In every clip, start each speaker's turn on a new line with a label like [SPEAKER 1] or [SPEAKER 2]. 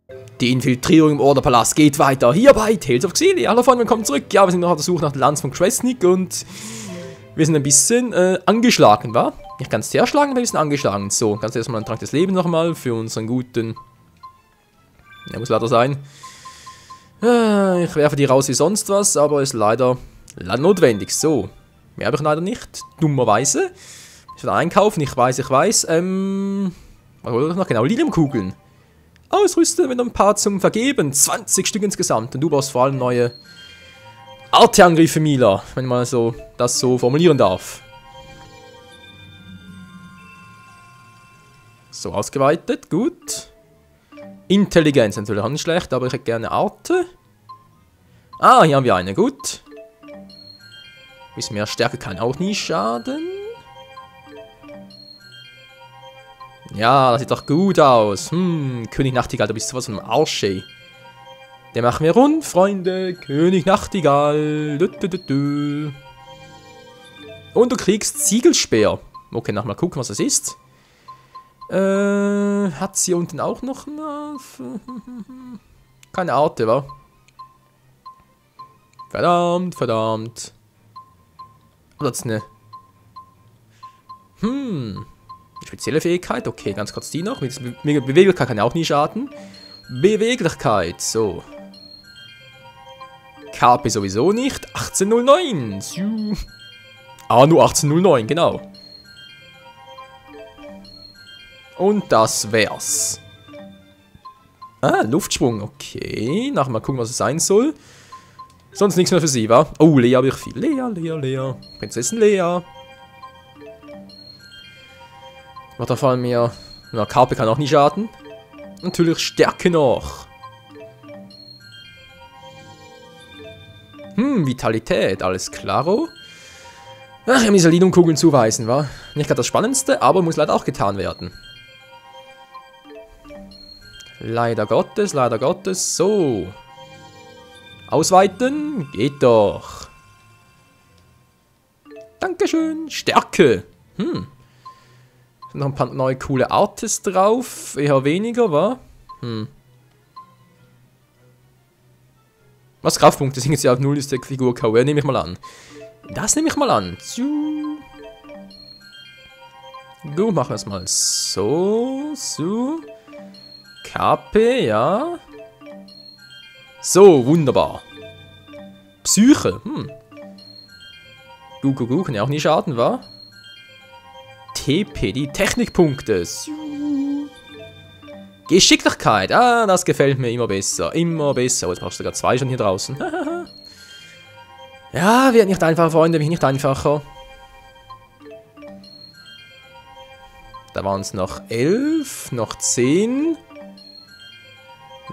[SPEAKER 1] Die Infiltrierung im Orderpalast geht weiter. Hier bei Tales of Xillia. Hallo Freunde, willkommen zurück. Ja, wir sind noch auf der Suche nach der Lanze von Kresnik und wir sind ein bisschen angeschlagen, wa? Nicht ganz sehr erschlagen, aber ein bisschen angeschlagen. So, ganz erstmal ein Trank des Lebens nochmal für unseren guten... Der muss leider sein. Ich werfe die raus wie sonst was, aber ist leider notwendig. So, mehr habe ich leider nicht. Dummerweise. Ich will einkaufen, ich weiß. Was wollte ich noch? Genau, Liliumkugeln. Ausrüsten mit ein paar zum Vergeben. 20 Stück insgesamt. Und du brauchst vor allem neue Arte-Angriffe, Mila. Wenn man das so formulieren darf. So, ausgeweitet. Gut. Intelligenz natürlich auch nicht schlecht, aber ich hätte gerne Arte. Ah, hier haben wir eine. Gut. Bisschen mehr Stärke kann auch nie schaden. Ja, das sieht doch gut aus. König Nachtigall, du bist sowas von einem Arsch, ey. Den machen wir rund, Freunde. König Nachtigall. Und du kriegst Ziegelspeer. Okay, mal gucken, was das ist. Hat sie unten auch noch eine... Keine Arte, wa? Verdammt. Oder ist eine... Spezielle Fähigkeit, okay, ganz kurz die noch. Beweglichkeit kann ja auch nie schaden. Beweglichkeit, so. KP sowieso nicht. 1809. Ah, nur 1809, genau. Und das wär's. Ah, Luftsprung, okay. Nachher mal gucken, was es sein soll. Sonst nichts mehr für sie, wa? Oh, Lea habe ich viel. Lea. Prinzessin Lea. Macht auf allem mehr... Na, Karpe kann auch nie schaden. Natürlich Stärke noch. Vitalität, alles klaro. Ach, ich muss ja Liliumkugeln zuweisen, wa? Nicht gerade das Spannendste, aber muss leider auch getan werden. Leider Gottes. So. Ausweiten? Geht doch. Dankeschön. Stärke. Sind noch ein paar neue coole Artes drauf. Eher weniger, wa? Was? Kraftpunkte sind jetzt ja auf 0 ist die Figur KW, nehme ich mal an. Das nehme ich mal an. Gut, machen wir es mal so. KP, ja. So, wunderbar. Psyche, Gu, kann ja auch nie schaden, wa? TP, die Technikpunkte. Geschicklichkeit, das gefällt mir immer besser. Oh, jetzt brauchst du sogar 2 schon hier draußen. Ja, wird nicht einfacher, Freunde, wird nicht einfacher. Da waren es noch 11, noch 10...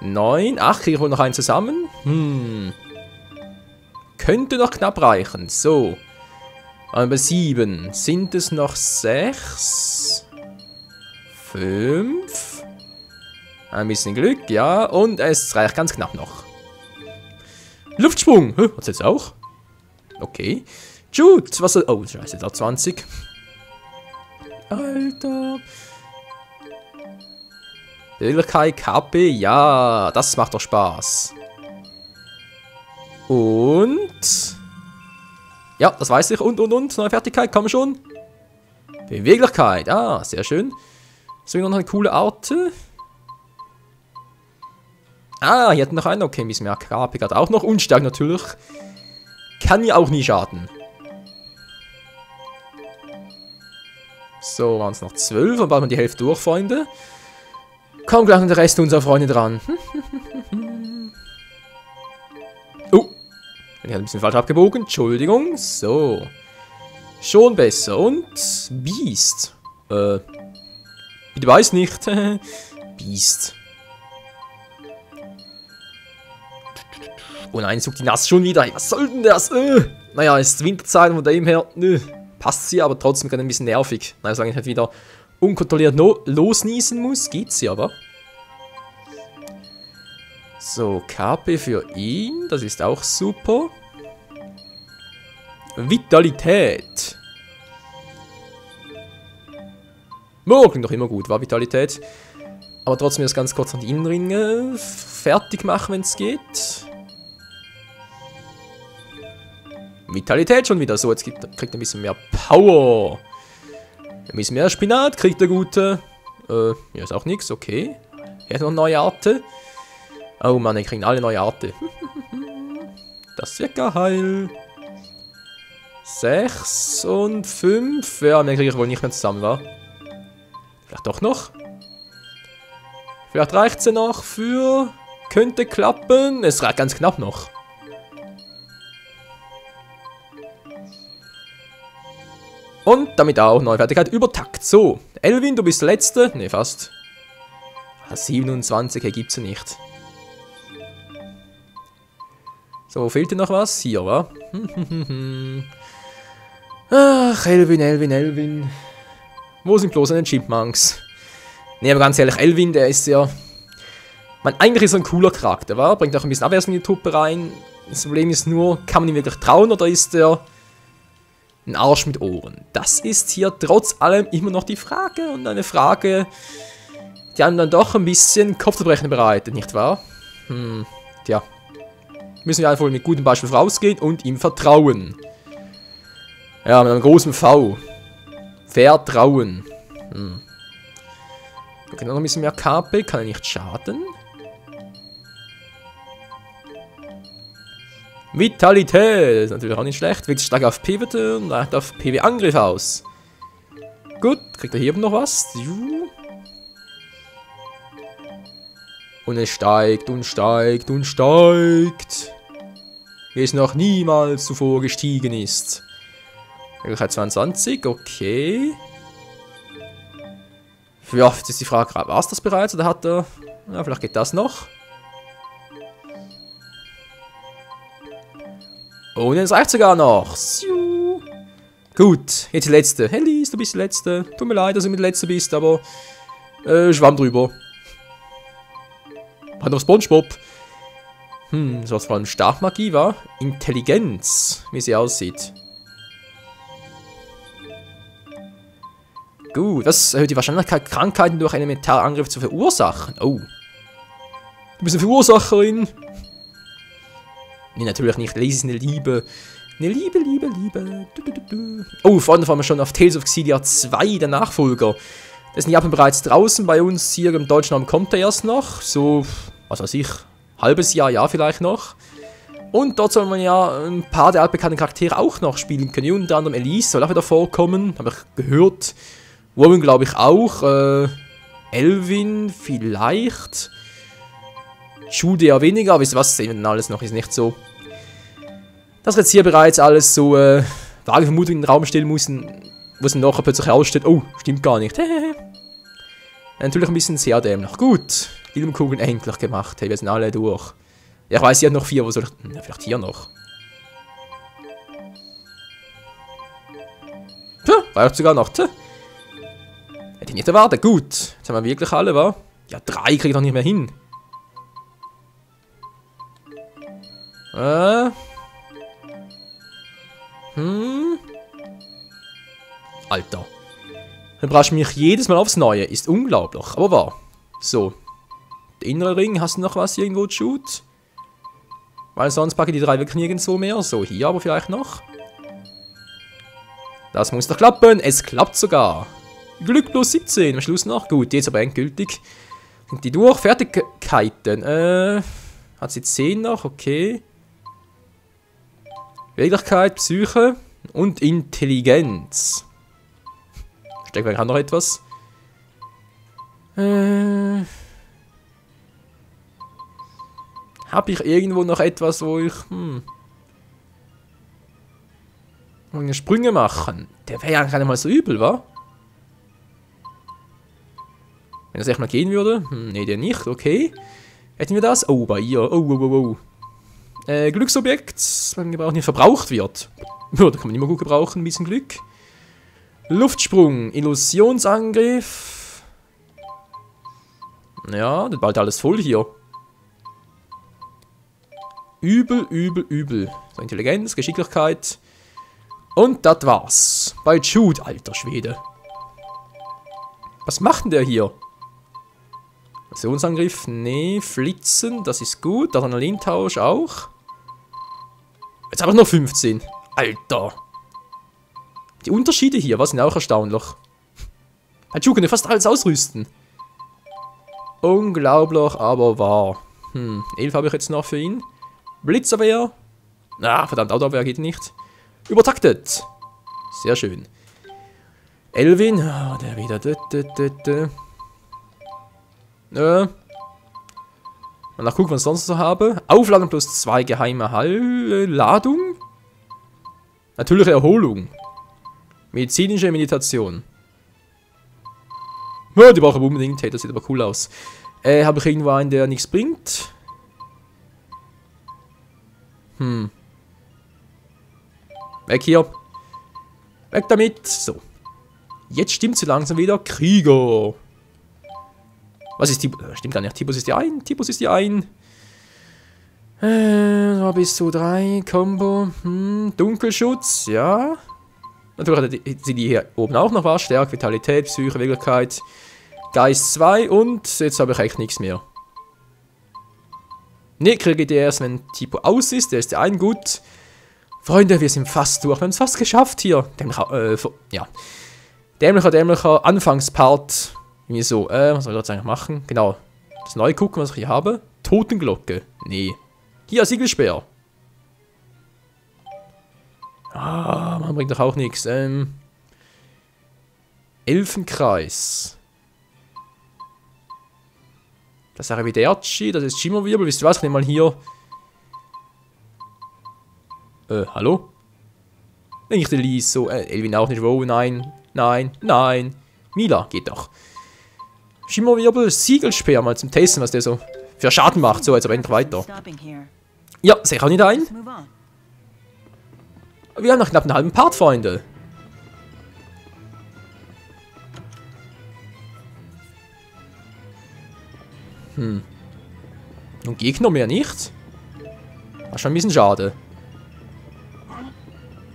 [SPEAKER 1] 9, 8, kriege ich wohl noch einen zusammen? Könnte noch knapp reichen. So. Aber 7. Sind es noch 6? 5? Ein bisschen Glück, ja. Und es reicht ganz knapp noch. Luftsprung. Hat's jetzt auch? Okay. Jude, was... Oh, scheiße, da 20. Alter... Beweglichkeit, KP, ja, das macht doch Spaß. Und... Ja, das weiß ich. Und. Neue Fertigkeit, komm schon. Beweglichkeit, sehr schön. So, noch eine coole Arte. Hier hat noch einen. Okay, ein bisschen mehr KP hat auch noch. Und stark natürlich. Kann ja auch nie schaden. So, waren es noch 12. Und bald mal die Hälfte durch, Freunde. Kommt gleich noch der Rest unserer Freunde dran. Oh. Bin ich ein bisschen falsch abgebogen. Entschuldigung. So. Schon besser. Und Beast. Bitte weiß nicht. Beast. Oh nein, sucht die Nass schon wieder. Was soll denn das? Naja, es ist Winterzeit und von dem her passt sie, aber trotzdem gerade ein bisschen nervig. Naja, solange ich halt wieder unkontrolliert losniesen muss, geht's ja aber. So, KP für ihn, das ist auch super. Vitalität. Klingt doch immer gut, war Vitalität. Aber trotzdem das ganz kurz noch die Innenringe fertig machen, wenn es geht. Vitalität schon wieder. So, jetzt kriegt er ein bisschen mehr Power. Ein bisschen mehr Spinat kriegt der Gute. Ja, ist auch nichts, okay. Er hat noch neue Arten. Oh Mann, wir kriegen alle neue Arten. Das wird geil. 6 und 5. Ja, mehr kriege ich wohl nicht mehr zusammen, wa? Vielleicht doch noch. Vielleicht reicht es ja noch für... Könnte klappen. Es reicht ganz knapp noch. Und damit auch neue Fertigkeit über Takt. So, Elvin, du bist der Letzte. Ne, fast. 27, hier gibt's ja nicht. So, fehlt dir noch was? Hier, wa? Ach, Elvin. Wo sind bloß seine Chipmunks? Ne, aber ganz ehrlich, Elvin, der ist ja... Man, eigentlich ist er ein cooler Charakter, wa? Bringt auch ein bisschen Abwechslung in die Truppe rein. Das Problem ist nur, kann man ihm wirklich trauen oder ist er... ein Arsch mit Ohren? Das ist hier trotz allem immer noch die Frage. Und eine Frage, die einem dann doch ein bisschen Kopfzerbrechen bereitet, nicht wahr? Tja. Müssen wir einfach mit gutem Beispiel vorausgehen und ihm vertrauen. Ja, mit einem großen V. Vertrauen. Okay, noch ein bisschen mehr KP. Kann er nicht schaden? Vitalität. Ist natürlich auch nicht schlecht. Wird stark auf Pivot und leicht auf PW-Angriff aus. Gut, kriegt er hier noch was? Und es steigt und steigt und steigt. Wie es noch niemals zuvor gestiegen ist. Möglichkeit 22, okay. Ja, jetzt ist die Frage, war es das bereits oder hat er... Ja, vielleicht geht das noch. Und es reicht sogar noch. Gut, jetzt die letzte. Hey Lies, du bist die letzte. Tut mir leid, dass du mit der letzte bist, aber... Schwamm drüber. Hat noch SpongeBob. So was vor allem Starkmagie war. Intelligenz, wie sie aussieht. Gut, das erhöht die Wahrscheinlichkeit, Krankheiten durch Elementarangriff zu verursachen. Oh. Du bist eine Verursacherin. Nee, natürlich nicht. Lise ist eine Liebe. Eine Liebe. Oh, vorne fahren wir schon auf Tales of Xillia 2, der Nachfolger. Der ist in Japan bereits draußen. Bei uns hier im deutschen Raum kommt er erst noch. So, was weiß ich, halbes Jahr vielleicht noch. Und dort soll man ja ein paar der altbekannten Charaktere auch noch spielen können. Unter anderem Elise soll auch wieder vorkommen. Habe ich gehört. Warren glaube ich auch. Elvin vielleicht. Jude ja weniger. Wisst ihr was? Sehen wir denn alles noch? Ist nicht so. Dass jetzt hier bereits alles so vage Vermutungen in den Raum stellen müssen, wo es dann nachher plötzlich aussteht. Oh, stimmt gar nicht. Natürlich ein bisschen sehr dämlich. Gut. Ilmkugeln endlich gemacht. Hey, wir sind alle durch. Ja, ich weiß, hier hat noch 4. Wo soll ich... Ja, vielleicht hier noch. Tja, reicht sogar noch. Tja. Hätte ich nicht erwartet. Gut. Jetzt haben wir wirklich alle, wa? Ja, 3 kriege ich doch nicht mehr hin. Alter. Dann überrascht mich jedes Mal aufs Neue. Ist unglaublich. Aber wahr. So. Der innere Ring. Hast du noch was irgendwo zu shoot? Weil sonst packe ich die 3 wirklich nirgendwo mehr. So, hier aber vielleicht noch. Das muss doch klappen. Es klappt sogar. Glück plus 17. Am Schluss noch. Gut, jetzt aber endgültig. Sind die durch. Fertigkeiten. Hat sie 10 noch. Okay. Beweglichkeit, Psyche und Intelligenz. Steckwerk hat noch etwas. Habe ich irgendwo noch etwas, wo ich... Sprünge machen. Der wäre ja eigentlich einmal so übel, wa? Wenn das echt mal gehen würde. Ne, der nicht, okay. Hätten wir das? Oh, bei ihr. Oh. Glücksobjekt, wenn Gebrauch nicht verbraucht wird. Ja, da kann man immer gut gebrauchen, ein bisschen Glück. Luftsprung, Illusionsangriff. Ja, das ist bald alles voll hier. Übel. So, Intelligenz, Geschicklichkeit. Und das war's. Bei Jude, alter Schwede. Was macht denn der hier? Passionsangriff, nee. Flitzen, das ist gut. Adrenalintausch auch. Jetzt habe ich noch 15. Alter. Die Unterschiede hier, was sind auch erstaunlich. Hachu kann ja fast alles ausrüsten. Unglaublich, aber wahr. 11 habe ich jetzt noch für ihn. Blitzabwehr. Ah, verdammt, Autoabwehr geht nicht. Übertaktet. Sehr schön. Elvin. Ah, der wieder. Mal nachgucken, was ich sonst so habe. Aufladung plus 2 geheime Ladung. Natürliche Erholung. Medizinische Meditation. Ja, die brauche ich unbedingt. Hey, das sieht aber cool aus. Habe ich irgendwo einen, der nichts bringt? Weg hier. Weg damit. So. Jetzt stimmt sie langsam wieder. Krieger. Was ist Typus? Stimmt gar nicht. Typus ist die ein. Typus ist die ein. So bis zu 3. Combo. Dunkelschutz. Ja. Natürlich sind die hier oben auch noch was. Stärke, Vitalität, Psyche, Wirklichkeit. Geist 2 und jetzt habe ich eigentlich nichts mehr. Ne, kriege ich die erst, wenn Typo aus ist. Der ist der ein gut. Freunde, wir sind fast durch. Wir haben es fast geschafft hier. Dämlicher Anfangspart. Wie so, was soll ich jetzt eigentlich machen? Genau. Das neue gucken, was ich hier habe. Totenglocke. Nee. Hier, Siegelspeer. Ah, man bringt doch auch nichts. Elfenkreis. Das ist Arrivederci, das ist Schimmerwirbel. Wisst ihr was? Ich nehme mal hier. Hallo? Wenn ich den ließ, so, Elvin auch nicht. Oh, nein, nein, nein. Mila, geht doch. Schimmerwirbel, Siegelspeer mal zum Testen, was der so für Schaden macht. So, jetzt aber endlich weiter. Ja, sehe ich auch nicht ein. Wir haben noch knapp einen halben Part, Freunde. Und Gegner mehr nicht. War schon ein bisschen schade.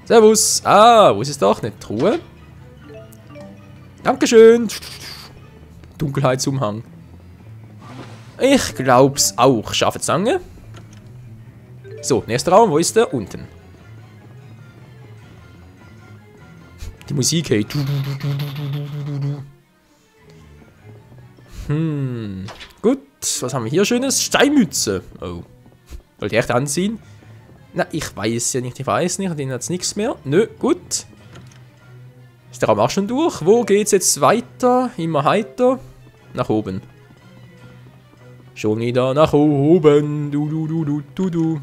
[SPEAKER 1] Servus. Ah, wo ist es doch? Eine Truhe. Dankeschön. Dunkelheitsumhang. Ich glaub's auch. Scharfe Zange. So, nächster Raum. Wo ist der? Unten. Die Musik, hey. Gut, was haben wir hier Schönes? Steinmütze. Oh. Wollt ihr echt anziehen? Na, ich weiß ja nicht, den hat's nichts mehr. Nö, gut. Ist der Raum auch schon durch? Wo geht's jetzt weiter? Immer heiter. Nach oben. Schon wieder nach oben. Du.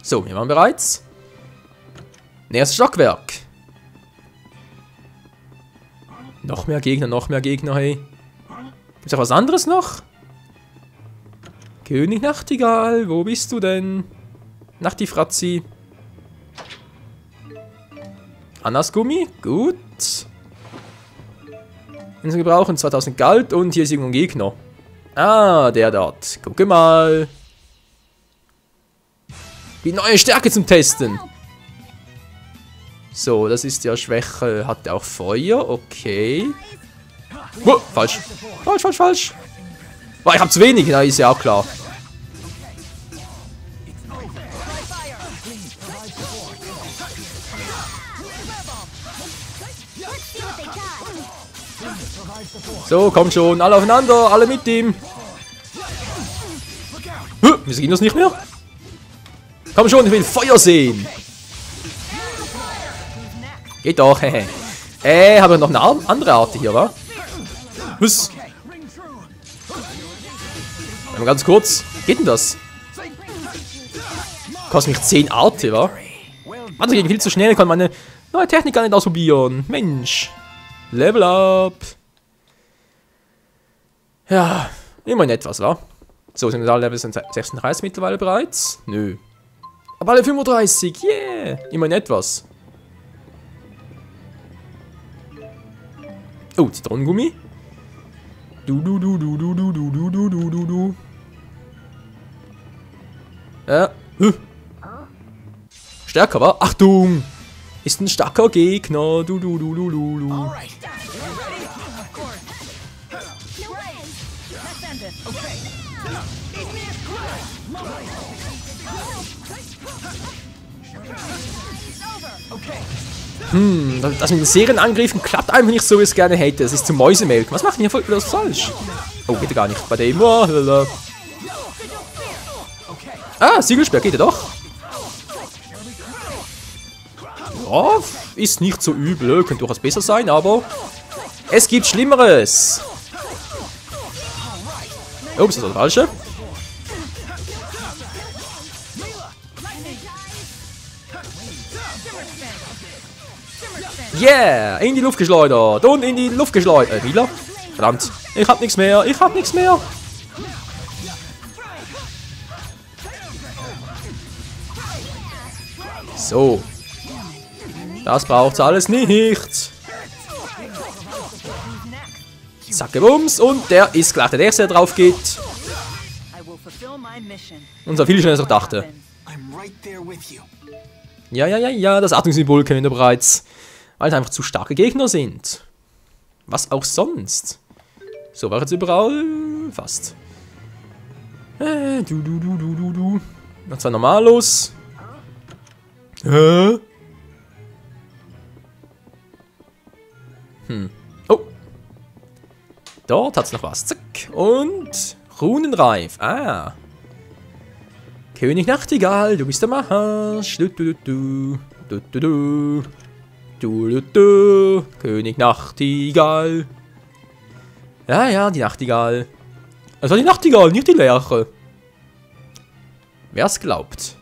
[SPEAKER 1] So, wir waren bereits. Nächstes Stockwerk. Noch mehr Gegner, hey. Gibt's auch was anderes noch? König Nachtigall, wo bist du denn? Nachtifratzi. Annas Gummi, gut. Wir brauchen 2000 Gold und hier ist irgendein Gegner. Ah, der dort. Gucke mal. Die neue Stärke zum Testen. So, das ist ja Schwäche. Hat auch Feuer. Okay. Oh, falsch. Falsch. Oh, ich hab zu wenig. Na, ist ja auch klar. So, kommt schon. Alle aufeinander. Alle mit ihm. Wieso ging das nicht mehr? Komm schon, ich will Feuer sehen. Geht doch, hehe. Habe ich noch eine andere Art hier, wa? Was? Mal ganz kurz. Geht denn das? Kostet mich 10 Arte, wa? Also geht viel zu schnell, kann meine neue Technik gar nicht ausprobieren. Mensch. Level up. Ja, immerhin etwas, wa? So, sind wir alle Level 36 mittlerweile bereits? Nö. Aber alle 35, yeah! Immerhin etwas. Oh, Zitronengummi. Du. Ja. Stärker, wa? Achtung! Ist ein starker Gegner. Du. Das mit den Serienangriffen klappt einfach nicht so, wie ich es gerne hätte. Das ist zu Mäusemelken. Was macht denn hier bloß falsch? Oh, geht ja gar nicht. Bei dem. Ah, Siegelsperr geht ja doch. Ja, ist nicht so übel. Könnte durchaus besser sein, aber es gibt Schlimmeres. Ups, das war der falsche. Yeah! In die Luft geschleudert! Und in die Luft geschleudert! Mila? Verdammt! Ich hab nichts mehr! Ich hab nichts mehr! So. Das braucht's alles nicht! Zacke Bums! Und der ist gleich der nächste, der drauf geht. Und so viel schneller als ich dachte. Ja, das Atemsymbol kennen wir bereits. Weil es einfach zu starke Gegner sind. Was auch sonst. So, war jetzt überall fast. Noch zwei Normalos. Oh. Dort hat's noch was. Zack. Und Runenreif. Ah. König Nachtigall, du bist der Marsch. König Nachtigall. Ja, die Nachtigall. Also die Nachtigall, nicht die Lerche. Wer's glaubt.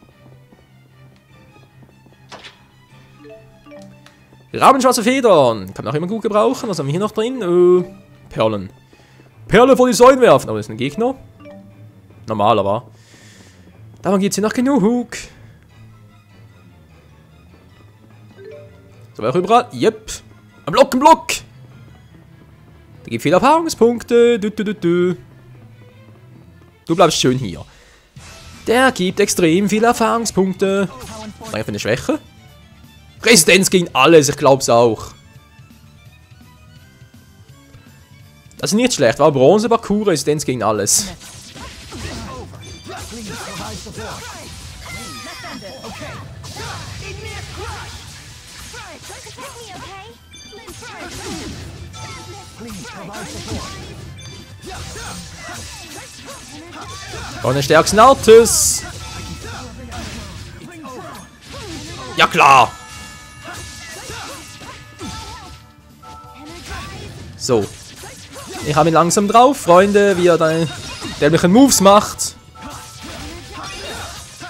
[SPEAKER 1] Rabenschwarze Federn. Kann man auch immer gut gebrauchen. Was haben wir hier noch drin? Perlen. Perle vor die Säulen werfen. Aber das ist ein Gegner. Normal, aber. Davon geht's hier noch genug. So, war auch überall. Yep. Ein Block, ein Block. Der gibt viele Erfahrungspunkte. Du bleibst schön hier. Der gibt extrem viele Erfahrungspunkte. Danke für eine Schwäche. Resistenz gegen alles, ich glaub's auch. Das ist nicht schlecht, war Bronze-Parcours, Resistenz gegen alles. Und den stärksten Artis. Ja klar. So. Ich habe ihn langsam drauf, Freunde, wie er dann dämlichen Moves macht.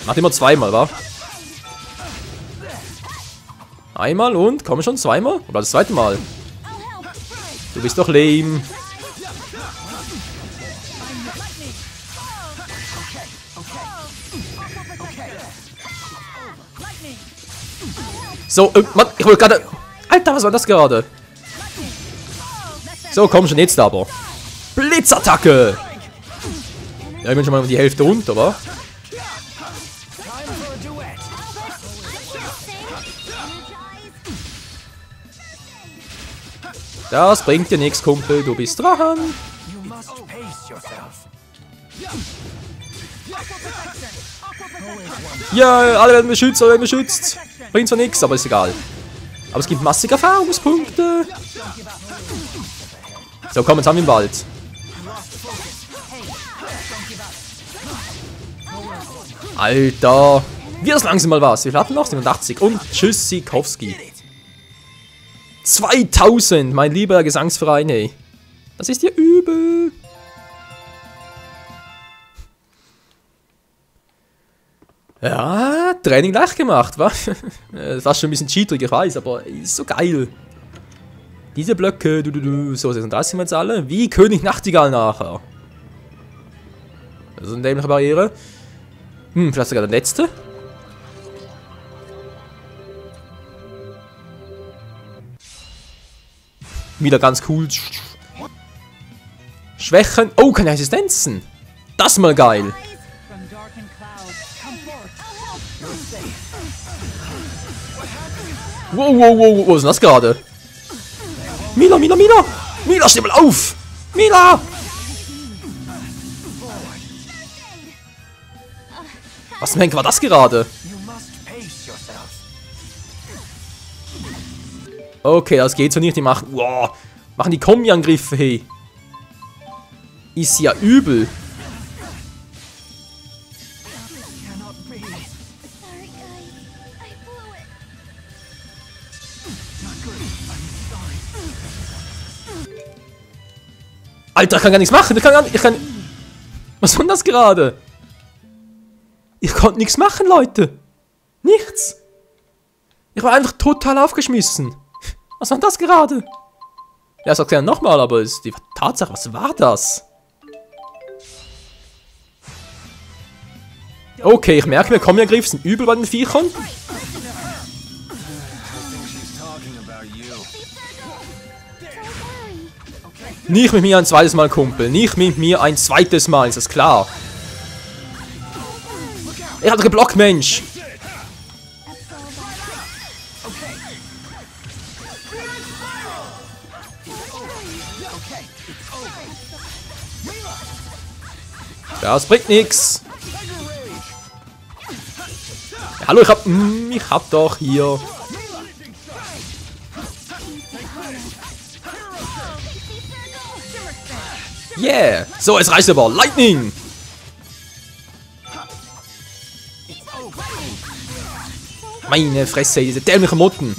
[SPEAKER 1] Macht immer zweimal, wa? Einmal und, komm schon, zweimal? Oder das zweite Mal? Du bist doch lame. So, Mann, ich wollte gerade... Alter, was war das gerade? So, komm schon, jetzt aber. Blitzattacke! Ja, ich bin schon mal um die Hälfte runter, wa? Das bringt dir nichts, Kumpel. Du bist dran. Ja, alle werden beschützt, alle werden beschützt. Bringt zwar nichts, aber ist egal. Aber es gibt massige Erfahrungspunkte. So, komm, jetzt haben wir ihn bald. Alter. Wird langsam mal was. Wir hatten noch 87. Und tschüss, Sikowski. 2000, mein lieber Gesangsverein, ey. Das ist ja übel. Ja, Training leicht gemacht, wa? Fast schon ein bisschen cheaterig, ich weiß, aber ist so geil. Diese Blöcke, so, 36 sind wir jetzt alle. Wie König Nachtigall nachher. Das ist eine dämliche Barriere. Vielleicht sogar der letzte. Wieder ganz cool. Schwächen. Oh, keine Assistenzen. Das ist mal geil. Wow, was ist das gerade? Mila! Mila, steh mal auf! Mila! Was zum Henker war das gerade? Okay, das geht so nicht. Die machen... Wow, machen die Kombi-Angriffe, hey. Ist ja übel. Alter, ich kann gar nichts machen. Ich kann... Was war denn das gerade? Ich konnte nichts machen, Leute. Nichts. Ich war einfach total aufgeschmissen. Was war denn das gerade? Ja, sag's ja nochmal, aber ist die Tatsache, was war das? Okay, ich merke, wir kommen ja Griff, sind übel bei den Viechern. Nicht mit mir ein zweites Mal, Kumpel. Nicht mit mir ein zweites Mal, ist das klar. Er hat geblockt, Mensch. Das bringt nichts. Ja, hallo, ich hab doch hier. Yeah. So, jetzt reicht aber. Lightning. Meine Fresse, diese dämlichen Motten.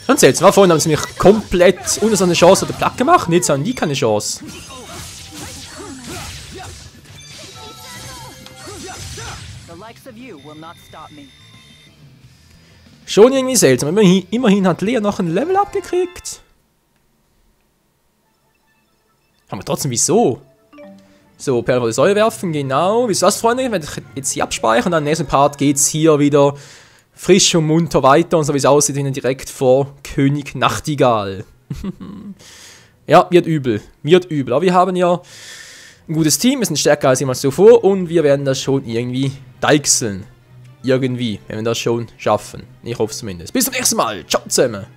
[SPEAKER 1] Schon seltsam. Vorhin haben sie mich komplett ohne so eine Chance oder platt gemacht. Jetzt haben die keine Chance. Schon irgendwie seltsam. Immerhin hat Lea noch ein Level abgekriegt. Aber trotzdem, wieso? So, Perle Säule werfen, genau. Wisst ihr was, Freunde? Ich werde jetzt hier abspeichern und dann im nächsten Part geht es hier wieder frisch und munter weiter. Und so wie es aussieht, direkt vor König Nachtigall. Ja, wird übel. Wird übel. Aber wir haben ja ein gutes Team, wir sind stärker als jemals zuvor und wir werden das schon irgendwie deichseln. Irgendwie, wenn wir das schon schaffen. Ich hoffe es zumindest. Bis zum nächsten Mal. Ciao zusammen.